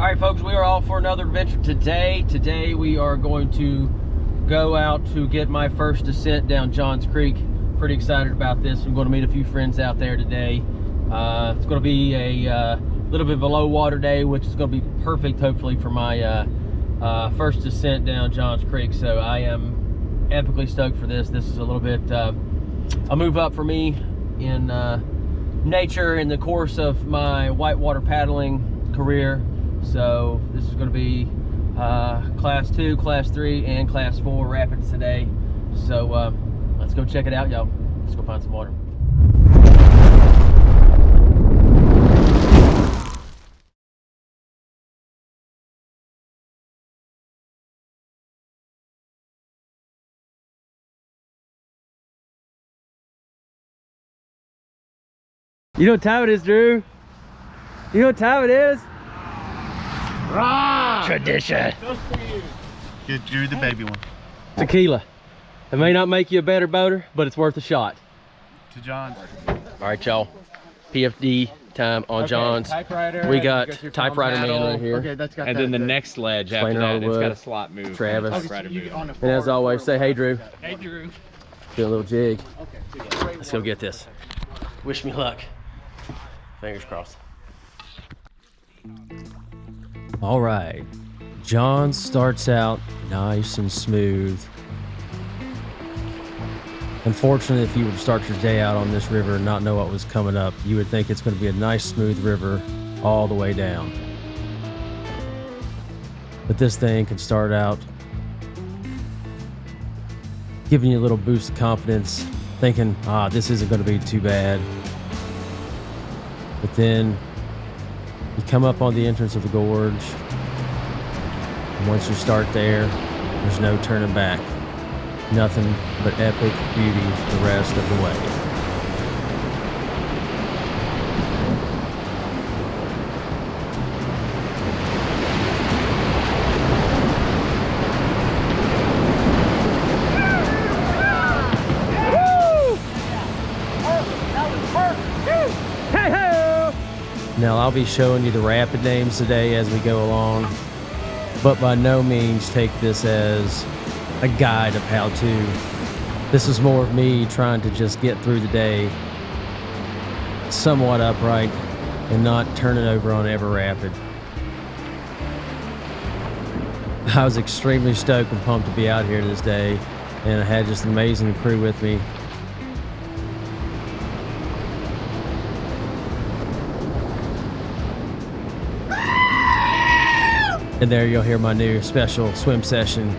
Alright folks, we are off for another adventure today. Today we are going to go out to get my first descent down Johns Creek. Pretty excited about this. I'm going to meet a few friends out there today. It's going to be a little bit of a low water day, which is going to be perfect hopefully for my first descent down Johns Creek. So I am epically stoked for this. This is a little bit a move up for me in nature in the course of my whitewater paddling career. So this is going to be class 2, class 3, and class 4 rapids today. So let's go check it out, y'all. Let's go find some water. You know what time it is, Drew? You know what time it is? Rah! Tradition. Get Drew the baby one. Tequila. It may not make you a better boater, but it's worth a shot. To John's. All right, y'all. PFD time on John's. Typewriter. We got Typewriter man right here. Okay, that's got And then the next ledge after that, it's got a slot move. Travis. Typewriter move. And as always, say hey, Drew. Hey, Drew. Do a little jig. Let's go get this. Wish me luck. Fingers crossed. All right, John starts out nice and smooth. Unfortunately, if you would start your day out on this river and not know what was coming up, you would think it's going to be a nice smooth river all the way down. But this thing can start out giving you a little boost of confidence, thinking, this isn't going to be too bad. But then you come up on the entrance of the gorge, and once you start there, there's no turning back. Nothing but epic beauty the rest of the way. Now I'll be showing you the rapid names today as we go along, but by no means take this as a guide of how to. This is more of me trying to just get through the day somewhat upright and not turning over on every rapid. I was extremely stoked and pumped to be out here this day, and I had just an amazing crew with me. And there you'll hear my new special swim session,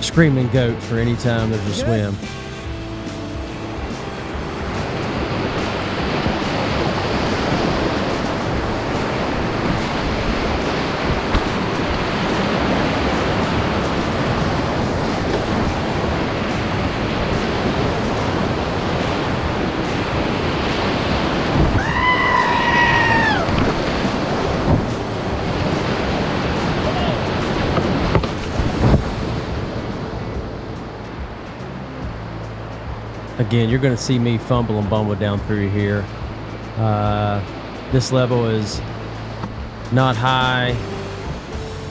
Screaming Goat, for any time there's a swim. Again, you're going to see me fumble and bumble down through here. This level is not high,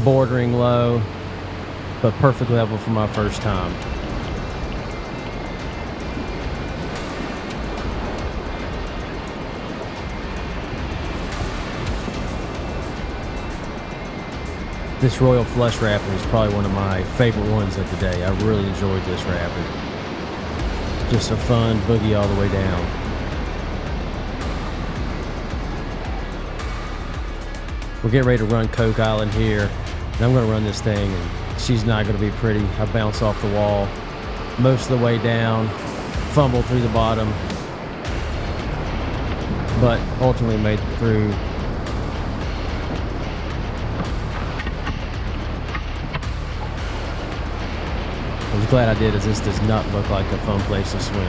bordering low, but perfect level for my first time. This Royal Flush Rapid is probably one of my favorite ones of the day. I really enjoyed this rapid. Just a fun boogie all the way down. We're getting ready to run Coke Island here, and I'm going to run this thing, and she's not going to be pretty. I bounce off the wall most of the way down, fumble through the bottom, but ultimately made it through. I was glad I did, as this does not look like a fun place to swim.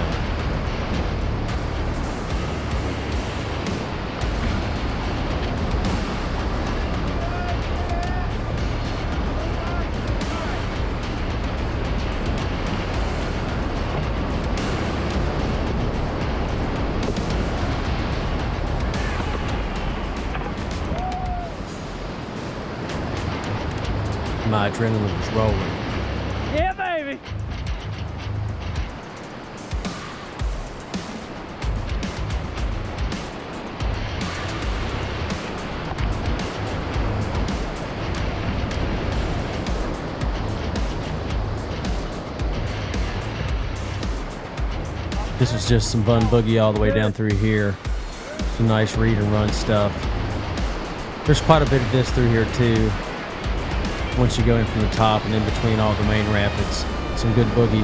my adrenaline was rolling. Yeah, baby. This was just some fun boogie all the way down through here. Some nice read and run stuff. There's quite a bit of this through here too. Once you go in from the top and in between all the main rapids, some good boogie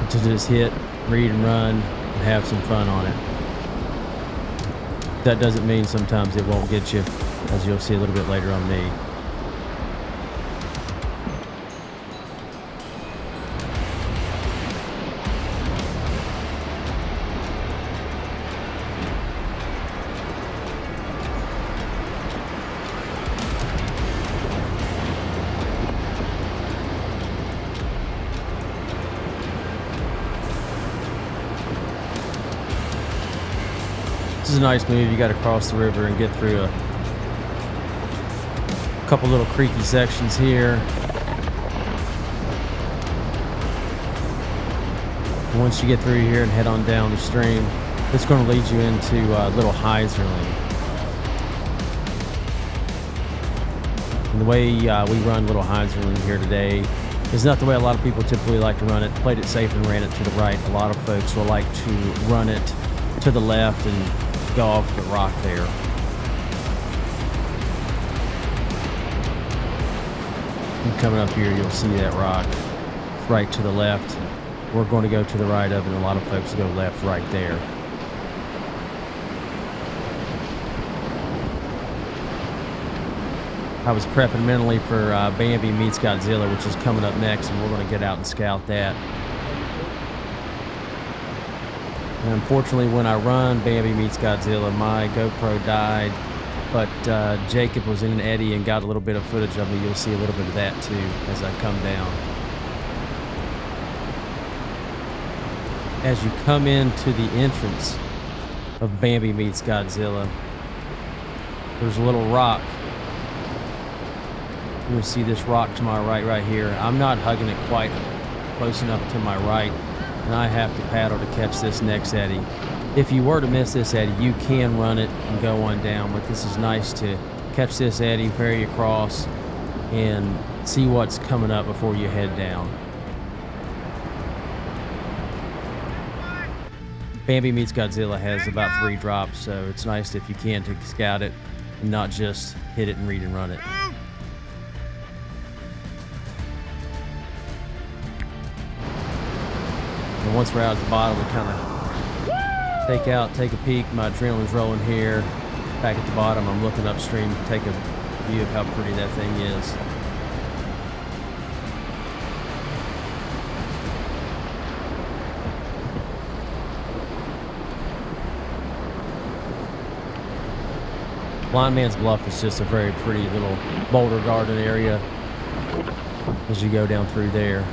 to just hit, read and run, and have some fun on it. That doesn't mean sometimes it won't get you, as you'll see a little bit later on me. This is a nice move. You got to cross the river and get through a couple little creaky sections here. And once you get through here and head on down the stream, it's going to lead you into Little Heinzering. And the way we run Little Heinzering here today is not the way a lot of people typically like to run it. Played it safe and ran it to the right. A lot of folks will like to run it to the left and go off the rock there. And coming up here, you'll see that rock right to the left. We're going to go to the right of it, and a lot of folks go left right there. I was prepping mentally for Bambi meets Godzilla, which is coming up next, and we're going to get out and scout that. And unfortunately, when I run Bambi meets Godzilla, my GoPro died, but Jacob was in an eddy and got a little bit of footage of me. You'll see a little bit of that too as I come down. As you come into the entrance of Bambi meets Godzilla, there's a little rock. You'll see this rock to my right here. I'm not hugging it quite close enough to my right, and I have to paddle to catch this next eddy. If you were to miss this eddy, you can run it and go on down, but this is nice to catch this eddy, ferry across, and see what's coming up before you head down. Bambi meets Godzilla has about 3 drops, so it's nice if you can to scout it and not just hit it and read and run it. And once we're out at the bottom, we kind of take a peek. My adrenaline's rolling here. Back at the bottom, I'm looking upstream to take a view of how pretty that thing is. Blind Man's Bluff is just a very pretty little boulder garden area as you go down through there.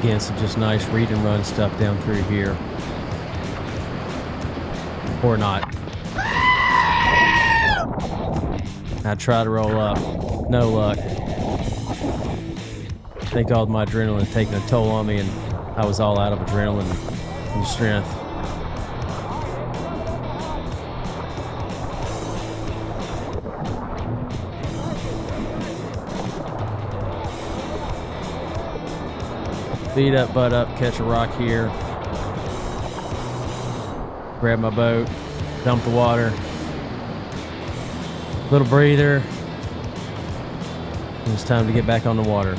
Again, some just nice read and run stuff down through here. Or not. I try to roll up. No luck. I think all my adrenaline taking a toll on me, and I was all out of adrenaline and strength. Feet up, butt up, catch a rock here. Grab my boat, dump the water. Little breather. And it's time to get back on the water.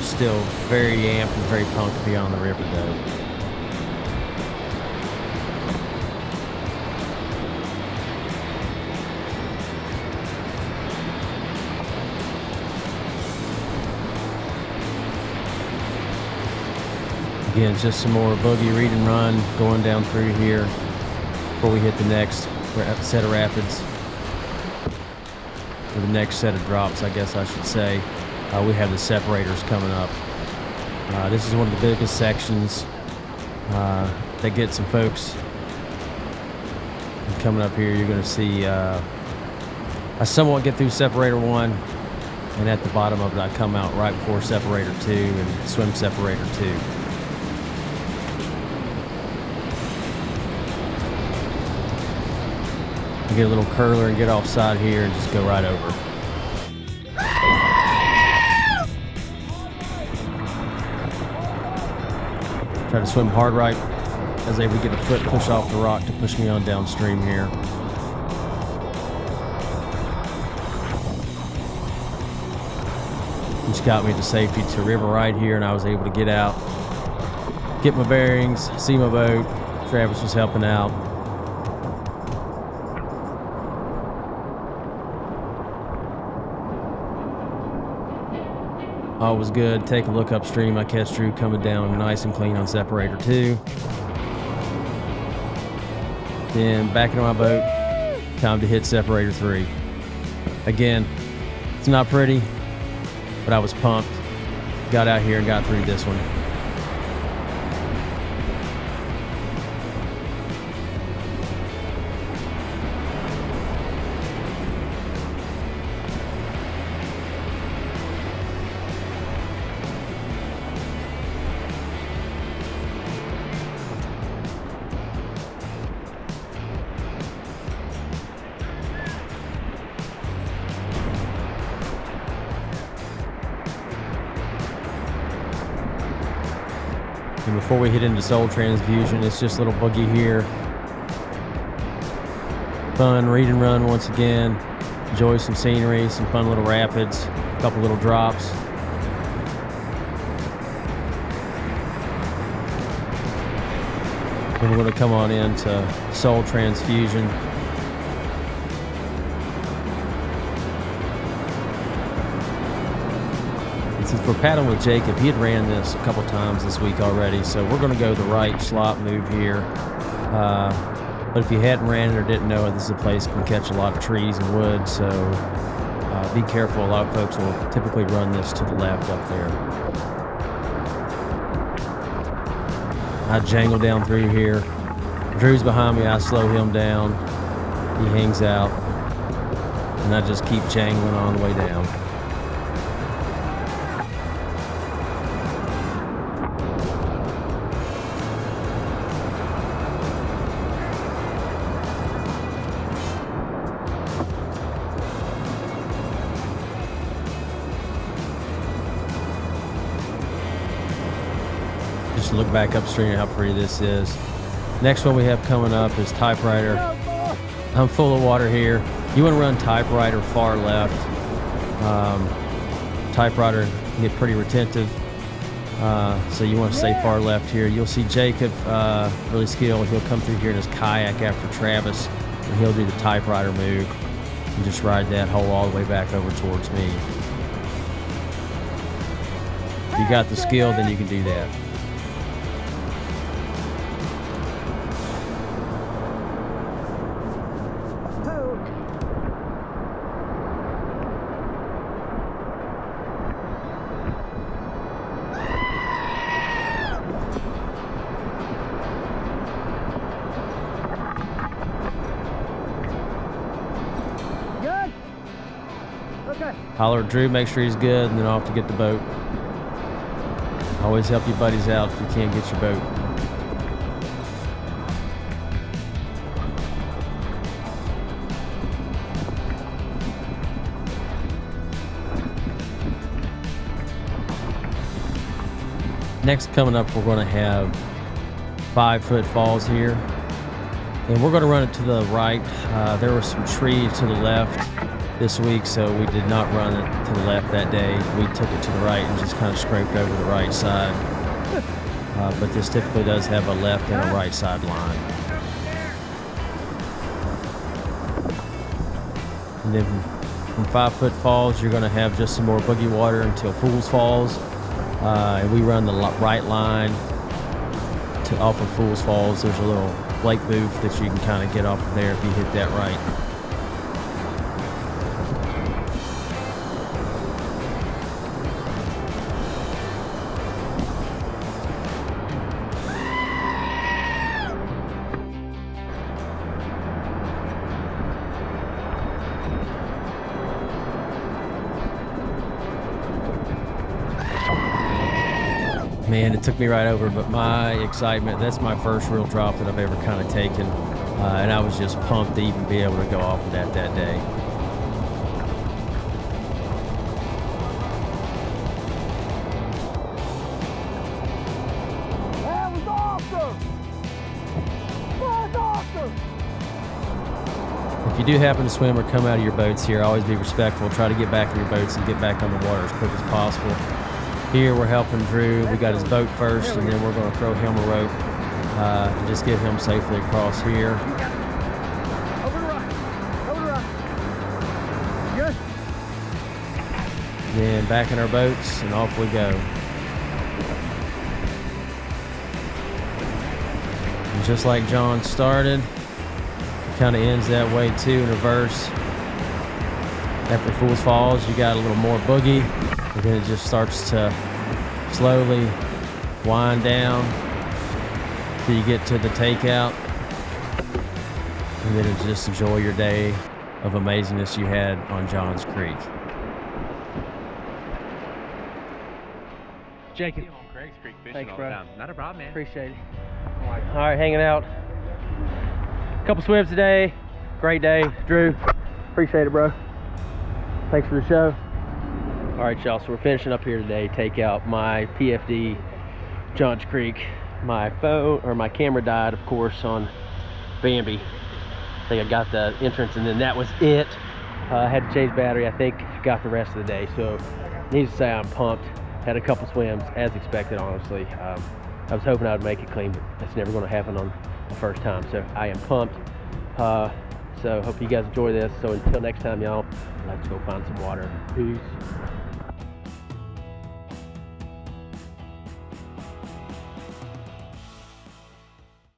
still very amped and very pumped to be on the river though. Again, just some more boogie read and run going down through here before we hit the next set of rapids, or the next set of drops, I guess I should say. We have the separators coming up. This is one of the biggest sections that get some folks. And coming up here, you're going to see I somewhat get through Separator 1, and at the bottom of it, I come out right before Separator 2 and swim Separator 2. Get a little curler and get offside here and just go right over. Try to swim hard right as I would get a foot push off the rock to push me on downstream here. Which got me to safety to river right here, and I was able to get out, get my bearings, see my boat. Travis was helping out. All was good. Take a look upstream. I catch Drew coming down nice and clean on Separator 2. Then back into my boat. Time to hit Separator 3. Again, it's not pretty, but I was pumped. Got out here and got through this one. And before we hit into Soul Transfusion, it's just a little boogie here. Fun read and run once again. Enjoy some scenery, some fun little rapids, a couple little drops. And we're going to come on into Soul Transfusion. Since we're paddling with Jacob, he had ran this a couple times this week already, so we're going to go the right slop move here. But if you hadn't ran it or didn't know it, this is a place that can catch a lot of trees and wood, so be careful. A lot of folks will typically run this to the left up there. I jangle down through here. Drew's behind me. I slow him down. He hangs out, and I just keep jangling on the way down. Just look back upstream at how pretty this is. Next one we have coming up is Typewriter. I'm full of water here. You want to run Typewriter far left. Typewriter can get pretty retentive, so you want to stay far left here. You'll see Jacob, really skilled. He'll come through here in his kayak after Travis, and he'll do the Typewriter move and just ride that hole all the way back over towards me. If you got the skill, then you can do that. Holler at Drew, make sure he's good, and then off to get the boat. Always help your buddies out if you can't get your boat. Next coming up, we're going to have 5-foot falls here. And we're going to run it to the right. There was some trees to the left. this week, so we did not run it to the left that day. We took it to the right and just kind of scraped over the right side. But this typically does have a left and a right side line. And then from 5 Foot Falls, you're going to have just some more boogie water until Fools Falls. And we run the right line off of Fools Falls. There's a little lake booth that you can kind of get off of there if you hit that right. Man, it took me right over, but my excitement, that's my first real drop that I've ever kind of taken. And I was just pumped to even be able to go off of that day. That was awesome! That's awesome! If you do happen to swim or come out of your boats here, always be respectful. Try to get back in your boats and get back on the water as quick as possible. Here we're helping Drew. We got his boat first, and then we're going to throw him a rope and just get him safely across here. Over the rock. Over the rock. Good. Then back in our boats, and off we go. And just like John started, it kind of ends that way too in reverse. After Fools Falls, you got a little more boogie. And then it just starts to slowly wind down till you get to the takeout. And then just enjoy your day of amazingness you had on Johns Creek. Jacob. On Craig's Creek fishing Thanks, all bro. the time. Not a problem, man. Appreciate it. All right, hanging out. Couple swims today. Great day. Drew, appreciate it, bro. Thanks for the show. All right, y'all, so we're finishing up here today. Take out my PFD Johns Creek. My phone, or my camera died, of course, on Bambi. I think I got the entrance, and then that was it. I had to change battery. I think got the rest of the day. So, needless to say, I'm pumped. Had a couple swims, as expected, honestly. I was hoping I would make it clean, but that's never going to happen on the first time. So, I am pumped. So, hope you guys enjoy this. So, until next time, y'all, let's go find some water. Peace.